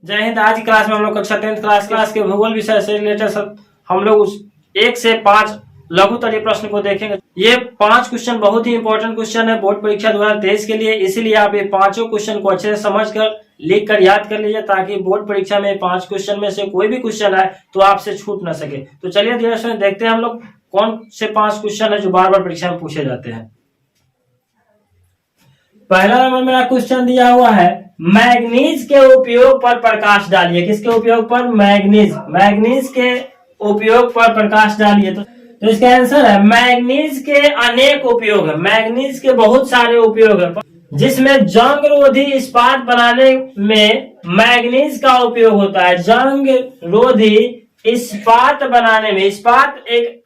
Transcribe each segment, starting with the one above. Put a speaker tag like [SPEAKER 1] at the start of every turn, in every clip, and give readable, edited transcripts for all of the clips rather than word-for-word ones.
[SPEAKER 1] जय हिंद। आज की क्लास में हम लोग कक्षा 10th क्लास के भूगोल विषय से रिलेटेड हम लोग उस 1 से 5 लघुतरीय प्रश्न को देखेंगे। ये 5 क्वेश्चन बहुत ही इंपॉर्टेंट क्वेश्चन है बोर्ड परीक्षा 2023 के लिए, इसीलिए आप ये पांचों क्वेश्चन को अच्छे से समझकर लिख कर याद कर लीजिए ताकि बोर्ड परीक्षा में 5 क्वेश्चन में से कोई भी क्वेश्चन आए तो आपसे छूट ना सके। तो चलिए धीरे देखते हैं हम लोग कौन से 5 क्वेश्चन है जो बार बार परीक्षा में पूछे जाते हैं। पहला नंबर मेरा क्वेश्चन दिया हुआ है, मैग्नीज के उपयोग पर प्रकाश डालिए। किसके उपयोग पर? मैग्नीज के उपयोग पर प्रकाश डालिए। तो इसका आंसर है मैग्नीज के अनेक उपयोग है। मैग्नीज के बहुत सारे उपयोग है, जिसमें जंग रोधी इस्पात बनाने में मैग्नीज का उपयोग होता है। जंग रोधी इस्पात बनाने में, इस्पात एक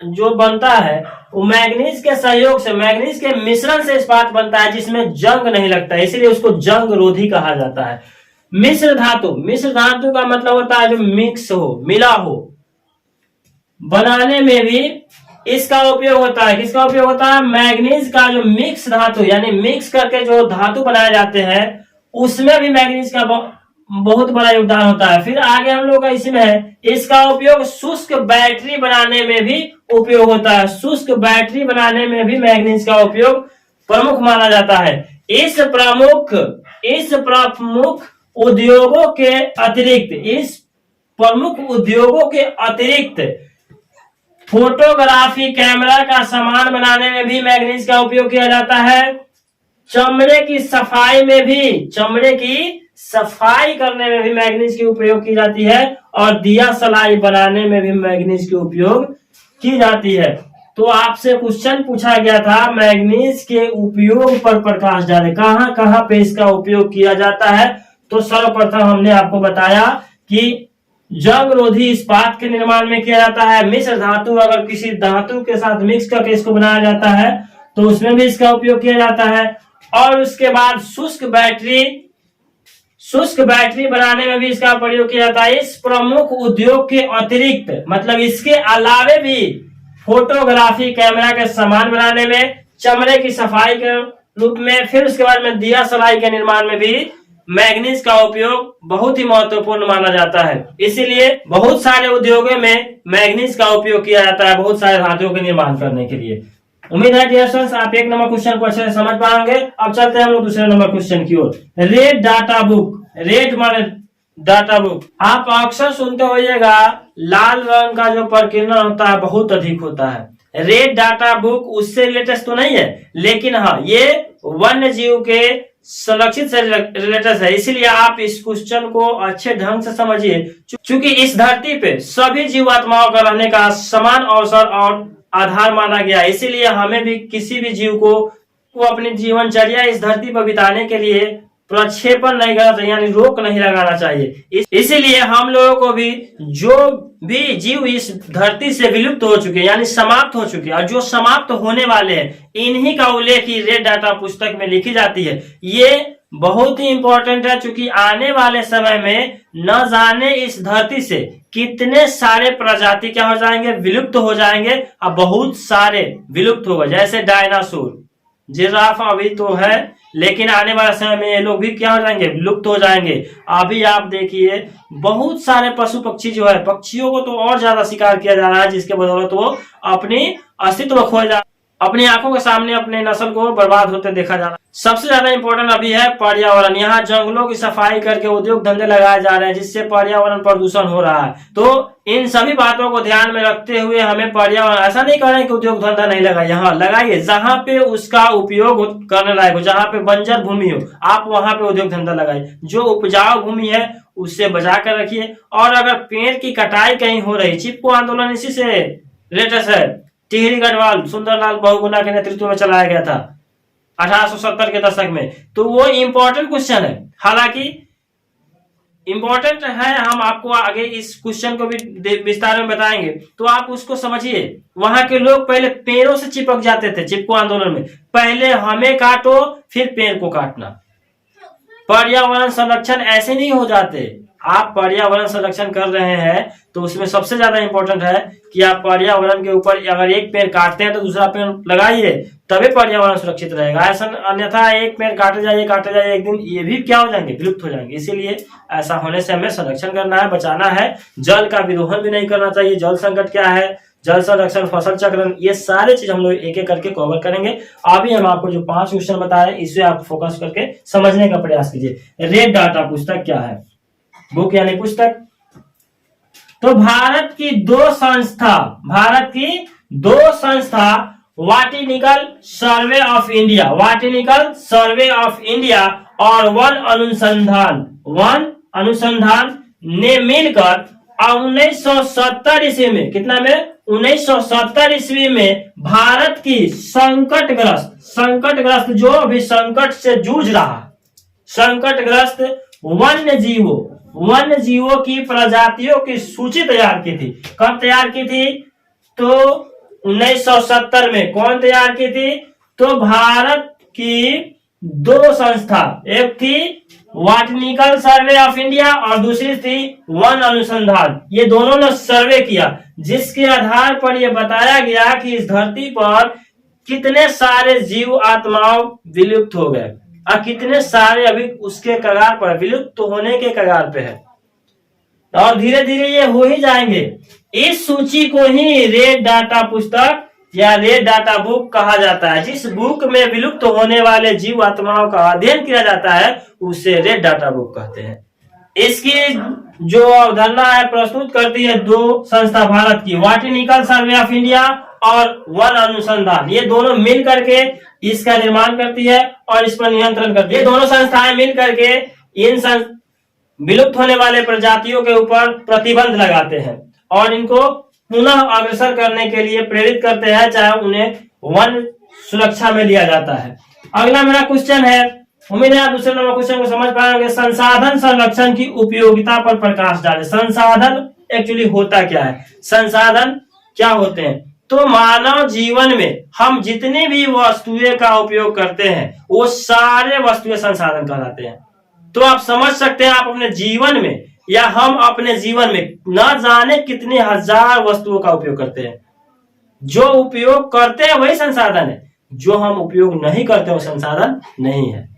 [SPEAKER 1] जो बनता है वो मैग्नीज के सहयोग से, मैग्नीज के मिश्रण से इस्पात बनता है जिसमें जंग नहीं लगता है, इसलिए उसको जंग रोधी कहा जाता है। मिश्र धातु का मतलब होता है जो मिक्स हो, मिला हो, बनाने में भी इसका उपयोग होता है। किसका उपयोग होता है? मैग्नीज का जो मिक्स धातु यानी मिक्स करके जो धातु बनाए जाते हैं उसमें भी मैग्नीज का बहुत बड़ा योगदान होता है। फिर आगे हम लोग का इसमें है, इसका उपयोग शुष्क बैटरी बनाने में भी उपयोग होता है। शुष्क बैटरी बनाने में भी मैग्नीज का उपयोग प्रमुख माना जाता है। इस प्रमुख उद्योगों के अतिरिक्त फोटोग्राफी कैमरा का सामान बनाने में भी मैग्नीज का उपयोग किया जाता है। चमड़े की सफाई करने में भी मैग्नीज की उपयोग की जाती है और दिया सलाई बनाने में भी मैग्नीज की उपयोग की जाती है। तो आपसे क्वेश्चन पूछा गया था मैग्नीज के उपयोग पर प्रकाश डालें, कहां कहां पे इसका उपयोग किया जाता है। तो सर्वप्रथम हमने आपको बताया कि जंग रोधी इस्पात के निर्माण में किया जाता है। मिश्र धातु अगर किसी धातु के साथ मिक्स करके इसको बनाया जाता है तो उसमें भी इसका उपयोग किया जाता है। और उसके बाद शुष्क बैटरी बनाने में भी इसका प्रयोग किया जाता है। इस प्रमुख उद्योग के अतिरिक्त मतलब इसके अलावे भी फोटोग्राफी कैमरा के सामान बनाने में, चमड़े की सफाई के रूप में, फिर उसके बाद में दिया सलाई के निर्माण में भी मैग्नीज का उपयोग बहुत ही महत्वपूर्ण माना जाता है। इसीलिए बहुत सारे उद्योगों में मैग्नीज का उपयोग किया जाता है बहुत सारे धातुओं के निर्माण करने के लिए। उम्मीद है डियर स्टूडेंट्स आप 1 नंबर क्वेश्चन को अच्छे से समझ पाएंगे। अब चलते हैं हम लोग दूसरे नंबर क्वेश्चन की ओर। रेड माने डाटा बुक। आप अक्सर सुनते होइएगा लाल रंग का जो प्रकीर्णन होता है बहुत अधिक होता है। रेड डाटा बुक उससे रिलेटेड तो नहीं है, लेकिन हाँ ये वन्य जीव के संरक्षित से रिलेटेड है, इसीलिए आप इस क्वेश्चन को अच्छे ढंग से समझिए। चूंकि इस धरती पे सभी जीवात्माओं का रहने का समान अवसर और आधार माना गया, इसीलिए हमें भी किसी भी जीव को अपनी जीवनचर्या इस धरती पर बिताने के लिए प्रक्षेपण नहीं करना चाहिए, यानी रोक नहीं लगाना चाहिए। इसीलिए हम लोगों को भी जो भी जीव इस धरती से विलुप्त हो चुके यानी समाप्त हो चुके और जो समाप्त होने वाले हैं इन्हीं का उल्लेख रेड डाटा पुस्तक में लिखी जाती है। ये बहुत ही इंपॉर्टेंट है क्योंकि आने वाले समय में न जाने इस धरती से कितने सारे प्रजाति क्या हो जाएंगे, विलुप्त हो जाएंगे और बहुत सारे विलुप्त हो गए, जैसे डायनासोर, जिराफ अभी तो है लेकिन आने वाले समय में ये लोग भी क्या हो जाएंगे, विलुप्त हो जाएंगे। अभी आप देखिए बहुत सारे पशु पक्षी जो है, पक्षियों को तो और ज्यादा शिकार किया जा रहा है जिसके बदौलत वो अपनी अस्तित्व खो जा, अपनी आंखों के सामने अपने नस्ल को बर्बाद होते देखा जा रहा है। सबसे ज्यादा इंपॉर्टेंट अभी है पर्यावरण। यहाँ जंगलों की सफाई करके उद्योग धंधे लगाए जा रहे हैं जिससे पर्यावरण प्रदूषण हो रहा है। तो इन सभी बातों को ध्यान में रखते हुए हमें पर्यावरण, ऐसा नहीं कर रहे कि उद्योग धंधा नहीं लगाए, यहाँ लगाइए जहां पे उसका उपयोग करने लायक हो, जहां पे बंजर भूमि हो आप वहां पे उद्योग धंधा लगाइए। जो उपजाऊ भूमि है उससे बचा कर रखिए। और अगर पेड़ की कटाई कहीं हो रही, चिपको आंदोलन इसी से रिलेटेड है, टिहरी गढ़वाल सुंदरलाल बहुगुणा के नेतृत्व में चलाया गया था 1870 के दशक में। तो वो इंपॉर्टेंट क्वेश्चन है, हालांकि इंपॉर्टेंट है, हम आपको आगे इस क्वेश्चन को भी विस्तार में बताएंगे तो आप उसको समझिए। वहां के लोग पहले पेड़ों से चिपक जाते थे, चिपको आंदोलन में पहले हमें काटो फिर पेड़ को काटना। पर्यावरण संरक्षण ऐसे नहीं हो जाते, आप पर्यावरण संरक्षण कर रहे हैं तो उसमें सबसे ज्यादा इंपॉर्टेंट है कि आप पर्यावरण के ऊपर अगर एक पेड़ काटते हैं तो दूसरा पेड़ लगाइए, तभी पर्यावरण सुरक्षित रहेगा। ऐसा अन्यथा एक पेड़ काटे जाइए एक दिन ये भी क्या हो जाएंगे, विलुप्त हो जाएंगे। इसीलिए ऐसा होने से हमें संरक्षण करना है, बचाना है। जल का विदोहन भी नहीं करना चाहिए। जल संकट क्या है, जल संरक्षण, फसल चक्रण, ये सारे चीज हम लोग एक एक करके कवर करेंगे। अभी हम आपको जो 5 क्वेश्चन बताए इसे आप फोकस करके समझने का प्रयास कीजिए। रेड डाटा पुस्तक क्या है, बुक यानी पुस्तक। तो भारत की दो संस्था बॉटैनिकल सर्वे ऑफ इंडिया और वन अनुसंधान ने मिलकर 1970 ईस्वी में, कितना में, 1970 ईस्वी में भारत की संकटग्रस्त जो अभी संकट से जूझ रहा, संकटग्रस्त वन्य जीवों की प्रजातियों की सूची तैयार की थी। कब तैयार की थी? तो 1970 में। कौन तैयार की थी? तो भारत की दो संस्था, एक थी बॉटैनिकल सर्वे ऑफ इंडिया और दूसरी थी वन अनुसंधान। ये दोनों ने सर्वे किया, जिसके आधार पर यह बताया गया कि इस धरती पर कितने सारे जीव आत्माओं विलुप्त हो गए और कितने सारे अभी उसके कगार पर, विलुप्त होने के कगार पे है, और धीरे धीरे ये हो ही जाएंगे। इस सूची को ही रेड डाटा पुस्तक या रेड डाटा बुक कहा जाता है। जिस बुक में विलुप्त होने वाले जीव आत्माओं का अध्ययन किया जाता है उसे रेड डाटा बुक कहते हैं। इसकी जो अवधारणा है प्रस्तुत करती है दो संस्था भारत की, बॉटैनिकल सर्वे ऑफ इंडिया और वन अनुसंधान। ये दोनों मिल करके इसका निर्माण करती है और इस पर नियंत्रण करती है। ये दोनों संस्थाएं मिल करके इन विलुप्त होने वाले प्रजातियों के ऊपर प्रतिबंध लगाते हैं और इनको पुनः अग्रसर करने के लिए प्रेरित करते हैं, चाहे उन्हें वन सुरक्षा में लिया जाता है। अगला मेरा क्वेश्चन है, उम्मीद है आप दूसरे नंबर क्वेश्चन को समझ पाएंगे। संसाधन संरक्षण की उपयोगिता पर प्रकाश डालें। संसाधन एक्चुअली होता क्या है, संसाधन क्या होते हैं? तो मानव जीवन में हम जितनी भी वस्तुएं का उपयोग करते हैं वो सारे वस्तुएं संसाधन कहलाते हैं। तो आप समझ सकते हैं, आप अपने जीवन में या हम अपने जीवन में न जाने कितने हजार वस्तुओं का उपयोग करते हैं। जो उपयोग करते हैं वही संसाधन है, जो हम उपयोग नहीं करते वो संसाधन नहीं है।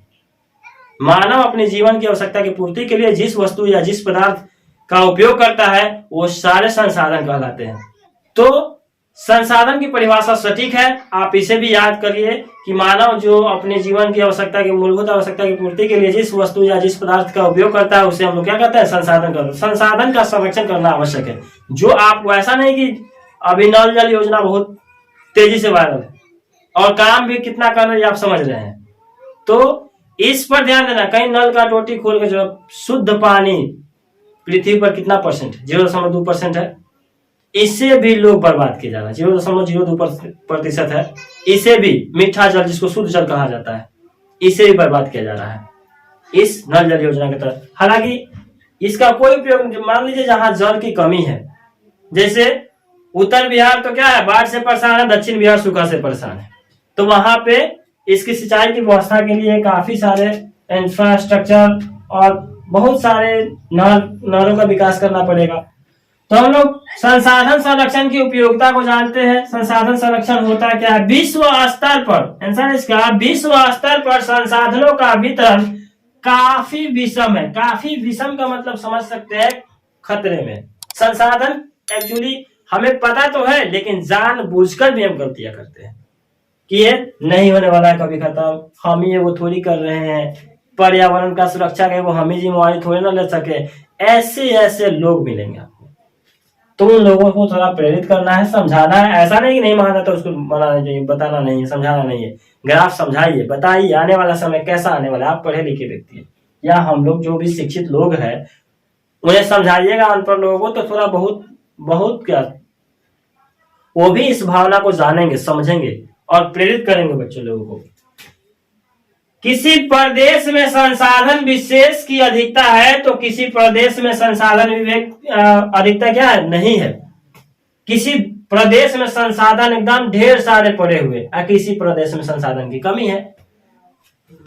[SPEAKER 1] मानव अपने जीवन की आवश्यकता की पूर्ति के लिए जिस वस्तु या जिस पदार्थ का उपयोग करता है वो सारे संसाधन कहलाते हैं। तो संसाधन की परिभाषा सटीक है, आप इसे भी याद करिए कि मानव जो अपने जीवन की आवश्यकता की, मूलभूत आवश्यकता की पूर्ति के लिए जिस वस्तु या जिस पदार्थ का उपयोग करता है उसे हम लोग क्या कहते हैं, संसाधन कहते हैं। संसाधन का संरक्षण करना आवश्यक है। जो आपको ऐसा नहीं कि अभी नल जल योजना बहुत तेजी से वायरल है और काम भी कितना कर रही है आप समझ रहे हैं, तो इस पर ध्यान देना। कहीं नल का टोटी खोल के जो शुद्ध पानी पृथ्वी पर कितना परसेंट, 0.2% है, इसे भी लोग बर्बाद किए जा रहा है। 0.02% है। इसे भी मीठा जल, जिसको शुद्ध जल कहा जाता है, इसे भी बर्बाद किया जा रहा है इस नल जल योजना के तहत। हालांकि इसका कोई उपयोग नहीं। मान लीजिए जहां जल की कमी है, जैसे उत्तर बिहार तो क्या है, बाढ़ से परेशान है, दक्षिण बिहार सूखा से परेशान है, तो वहां पे इसकी सिंचाई की व्यवस्था के लिए काफी सारे इंफ्रास्ट्रक्चर और बहुत सारे नहरों का विकास करना पड़ेगा। तो हम लोग संसाधन संरक्षण की उपयोगिता को जानते हैं। संसाधन संरक्षण होता क्या है? विश्व स्तर पर, आंसर इसका, विश्व स्तर पर संसाधनों का वितरण काफी विषम है। काफी विषम का मतलब समझ सकते हैं, खतरे में। संसाधन एक्चुअली हमें पता तो है, लेकिन जानबूझकर भी हम गलतियां करते हैं कि ये नहीं होने वाला है कभी खत्म, हम ये वो थोड़ी कर रहे हैं, पर्यावरण का सुरक्षा के वो हम ही जिम्मेवारी थोड़ी ना ले सके। ऐसे लोग मिलेंगे आपको, तो उन लोगों को थोड़ा प्रेरित करना है, समझाना है। ऐसा नहीं कि नहीं माना तो उसको मनाना चाहिए, बताना नहीं है, समझाना नहीं है। ग्राफ समझाइए, बताइए आने वाला समय कैसा आने वाला है। आप पढ़े लिखे व्यक्ति हैं या हम लोग जो भी शिक्षित लोग हैं उन्हें समझाइएगा। अनपढ़ लोगों को तो थोड़ा बहुत क्या, वो भी इस भावना को जानेंगे, समझेंगे और प्रेरित करेंगे बच्चों लोगों को। किसी प्रदेश में संसाधन विशेष की अधिकता है तो किसी प्रदेश में संसाधन विवेक अधिकता क्या है, नहीं है। किसी प्रदेश में संसाधन एकदम ढेर सारे पड़े हुए और किसी प्रदेश में संसाधन की कमी है।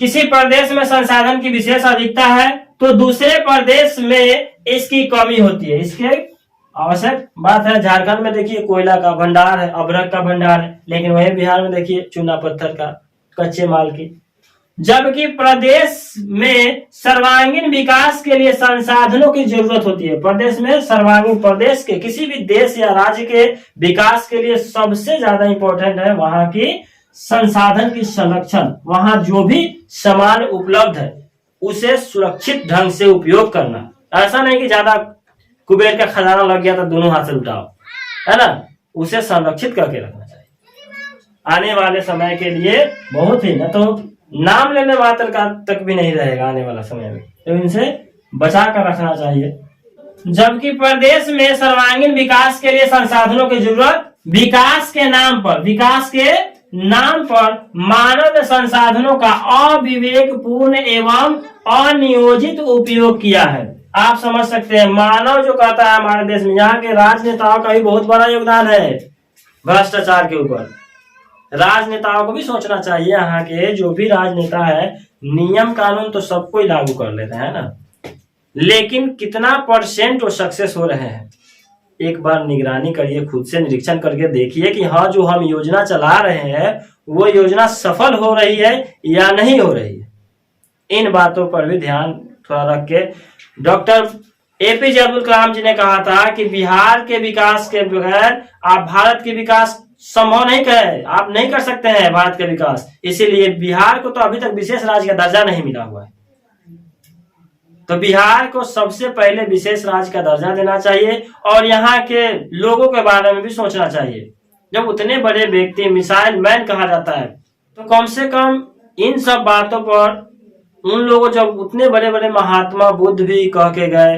[SPEAKER 1] किसी प्रदेश में संसाधन की विशेष अधिकता है तो दूसरे प्रदेश में इसकी कमी होती है। इसके आवश्यक बात है, झारखंड में देखिए कोयला का भंडार है, अभ्रक का भंडार है, लेकिन वही बिहार में देखिए चूना पत्थर का, कच्चे माल की। जबकि प्रदेश में सर्वांगीण विकास के लिए संसाधनों की जरूरत होती है। प्रदेश में सर्वांगीण, प्रदेश के किसी भी देश या राज्य के विकास के लिए सबसे ज्यादा इंपॉर्टेंट है वहां की संसाधन की संरक्षण। वहां जो भी सामान उपलब्ध है उसे सुरक्षित ढंग से उपयोग करना। ऐसा नहीं कि ज्यादा कुबेर का खजाना लग गया तो दोनों हाथ से उठाओ, है ना, उसे संरक्षित करके रखना चाहिए आने वाले समय के लिए। बहुत ही, न तो नाम लेने मात्र का तक भी नहीं रहेगा आने वाला समय में, तो इनसे बचा कर रखना चाहिए। जबकि प्रदेश में सर्वांगीण विकास के लिए संसाधनों की जरूरत, विकास के नाम पर मानव संसाधनों का अविवेकपूर्ण एवं अनियोजित उपयोग किया है। आप समझ सकते हैं, मानव जो कहता है हमारे देश में, यहाँ के राजनेताओं का भी बहुत बड़ा योगदान है भ्रष्टाचार के ऊपर। राजनेताओं को भी सोचना चाहिए, यहाँ के जो भी राजनेता है नियम कानून तो सबको ही लागू कर लेते हैं ना, लेकिन कितना % वो सक्सेस हो रहे हैं। एक बार निगरानी करिए, खुद से निरीक्षण करके देखिए कि हाँ जो हम योजना चला रहे हैं वो योजना सफल हो रही है या नहीं हो रही है। इन बातों पर भी ध्यान थोड़ा रख के, डॉक्टर APJ अब्दुल कलाम जी ने कहा था कि बिहार के विकास के बगैर आप भारत के विकास संभव नहीं करे, आप नहीं कर सकते हैं भारत का विकास। इसीलिए बिहार को तो अभी तक विशेष राज्य का दर्जा नहीं मिला हुआ है, तो बिहार को सबसे पहले विशेष राज्य का दर्जा देना चाहिए और यहाँ के लोगों के बारे में भी सोचना चाहिए। जब उतने बड़े व्यक्ति मिसाइल मैन कहा जाता है, तो कम से कम इन सब बातों पर उन लोगों, जब उतने बड़े बड़े महात्मा बुद्ध भी कह के गए,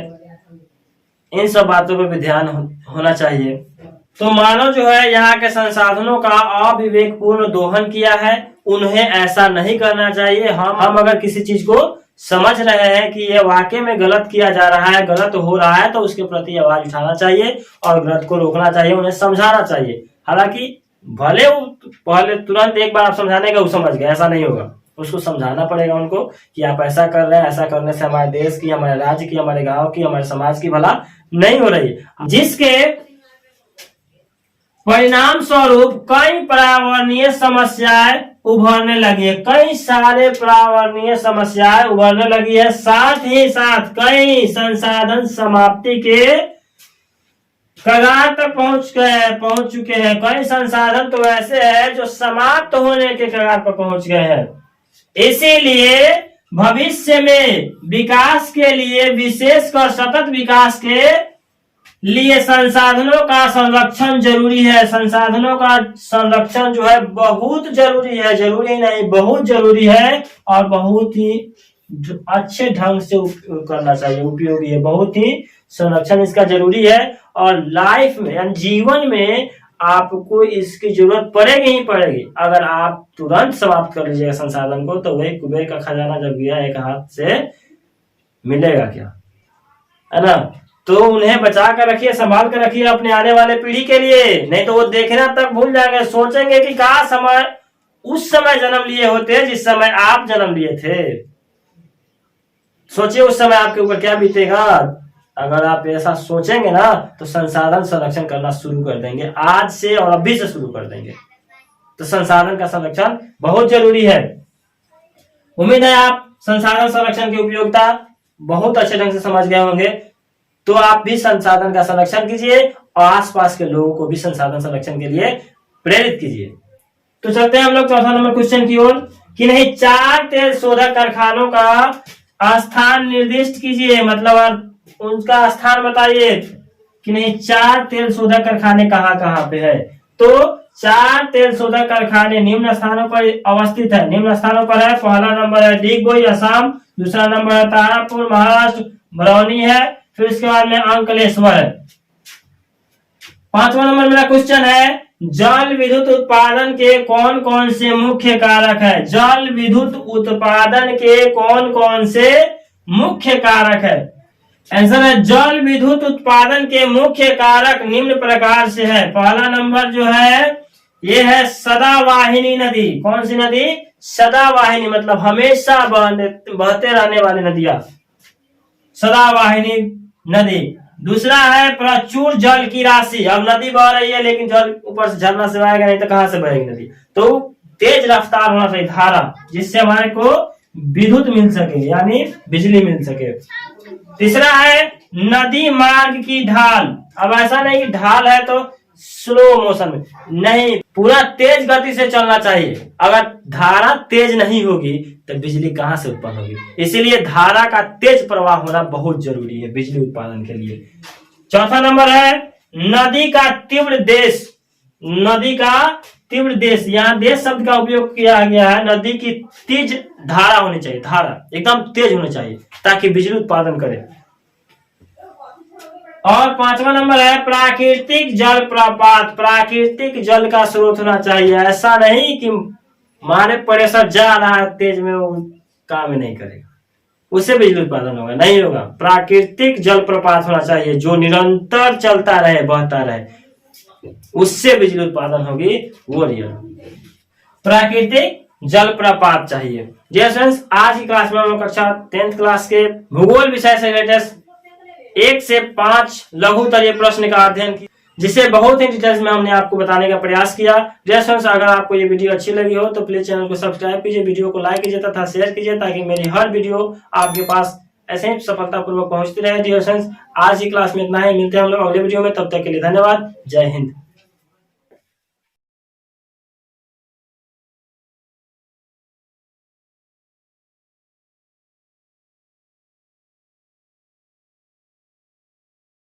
[SPEAKER 1] इन सब बातों पर भी ध्यान होना चाहिए। तो मानव जो है यहाँ के संसाधनों का अविवेकपूर्ण दोहन किया है, उन्हें ऐसा नहीं करना चाहिए। हम अगर किसी चीज को समझ रहे हैं कि ये वाकई में गलत किया जा रहा है, गलत हो रहा है, तो उसके प्रति आवाज उठाना चाहिए और गलत को रोकना चाहिए, उन्हें समझाना चाहिए। हालांकि भले वो पहले तुरंत एक बार आप समझाने का वो समझ गए, ऐसा नहीं होगा, उसको समझाना पड़ेगा उनको कि आप ऐसा कर रहे हैं, ऐसा करने से हमारे देश की, हमारे राज्य की, हमारे गांव की, हमारे समाज की भला नहीं हो रही, जिसके परिणाम स्वरूप कई पर्यावरणीय समस्याएं उभरने लगी है। कई सारे पर्यावरणीय समस्याएं उभरने लगी है, साथ ही साथ कई संसाधन समाप्ति के कगार तक पहुंच चुके हैं। कई संसाधन तो ऐसे हैं जो समाप्त होने के कगार पर पहुंच गए हैं। इसीलिए भविष्य में विकास के लिए, विशेषकर सतत विकास के लिए संसाधनों का संरक्षण जरूरी है। संसाधनों का संरक्षण जो है बहुत जरूरी है, जरूरी नहीं बहुत जरूरी है और बहुत ही अच्छे ढंग से करना चाहिए, उपयोगी है, बहुत ही संरक्षण इसका जरूरी है। और लाइफ में यानी जीवन में आपको इसकी जरूरत पड़ेगी ही पड़ेगी। अगर आप तुरंत समाप्त कर लीजिएगा संसाधन को, तो वही कुबेर का खजाना जब गया एक हाथ से मिलेगा क्या, है ना। तो उन्हें बचा कर रखिए, संभाल कर रखिए अपने आने वाले पीढ़ी के लिए, नहीं तो वो देखना तक भूल जाएंगे, सोचेंगे कि काश हम उस समय जन्म लिए होते जिस समय आप जन्म लिए थे। सोचिए उस समय आपके ऊपर क्या बीतेगा। अगर आप ऐसा सोचेंगे ना तो संसाधन संरक्षण करना शुरू कर देंगे, आज से और अभी से शुरू कर देंगे। तो संसाधन का संरक्षण बहुत जरूरी है। उम्मीद है आप संसाधन संरक्षण की उपयोगिता बहुत अच्छे ढंग से समझ गए होंगे। तो आप भी संसाधन का संरक्षण कीजिए और आसपास के लोगों को भी संसाधन संरक्षण के लिए प्रेरित कीजिए। तो चलते हैं हम लोग चौथा नंबर क्वेश्चन की ओर कि नहीं 4 तेल शोधक कारखानों का स्थान निर्दिष्ट कीजिए, मतलब उनका स्थान बताइए कि नहीं 4 तेल शोधक कारखाने कहाँ पे है। तो 4 तेल शोधक कारखाने निम्न स्थानों पर अवस्थित है। निम्न स्थानों पर है, पहला नंबर है डिगबोई असम, दूसरा नंबर है तारापुर महाराष्ट्र, बरौनी है, फिर इसके बाद में अंकलेश्वर है। 5वां नंबर मेरा क्वेश्चन है जल विद्युत उत्पादन के कौन कौन से मुख्य कारक है। जल विद्युत उत्पादन के कौन कौन से मुख्य कारक है। आंसर है जल विद्युत उत्पादन के मुख्य कारक निम्न प्रकार से है। पहला नंबर जो है ये है सदावाहिनी नदी। कौन सी नदी? सदावाहिनी, मतलब हमेशा बहते रहने वाली नदियां। सदावाहिनी नदी। दूसरा है प्रचुर जल की राशि। अब नदी बह रही है लेकिन जल ऊपर से झरना से बहेगा नहीं तो कहां से बहेगी नदी, तो तेज रफ्तार होना चाहिए धारा, जिससे हमारे को विद्युत मिल सके यानी बिजली मिल सके। तीसरा है नदी मार्ग की ढाल। अब ऐसा नहीं कि ढाल है तो स्लो मोशन में, नहीं, पूरा तेज गति से चलना चाहिए। अगर धारा तेज नहीं होगी तो बिजली कहां से उत्पन्न होगी, इसीलिए धारा का तेज प्रवाह होना बहुत जरूरी है बिजली उत्पादन के लिए। चौथा नंबर है नदी का तीव्र देश। नदी का तीव्र देश, यहाँ देश शब्द का उपयोग किया गया है। नदी की तेज धारा होनी चाहिए, धारा एकदम तेज होनी चाहिए ताकि बिजली उत्पादन करे। और पांचवा नंबर है प्राकृतिक जल प्रपात। प्राकृतिक जल का स्रोत होना चाहिए, ऐसा नहीं कि मारे प्रेशर जा रहा है तेज में वो काम नहीं करेगा, उससे बिजली उत्पादन होगा, नहीं होगा। प्राकृतिक जल प्रपात होना चाहिए जो निरंतर चलता रहे, बहता रहे, उससे बिजली उत्पादन होगी, वो रियल प्राकृतिक जल प्रपात चाहिए। जी फ्रेंड्स, आज की क्लास में हम लोग कक्षा 10th क्लास के भूगोल विषय से रिलेटेड 1 से 5 लघुतरीय प्रश्न का अध्ययन किया, जिसे बहुत ही डिटेल्स में हमने आपको बताने का प्रयास किया। डियर फ्रेंड्स, अगर आपको ये वीडियो अच्छी लगी हो तो प्लीज चैनल को सब्सक्राइब कीजिए, वीडियो को लाइक कीजिए तथा शेयर कीजिए ताकि मेरी हर वीडियो आपके पास ऐसे ही सफलतापूर्वक पहुंचती रहे। डियर फ्रेंड्स, आज की क्लास में इतना ही, मिलते हैं हम लोग अगले वीडियो में, तब तक के लिए धन्यवाद। जय हिंद।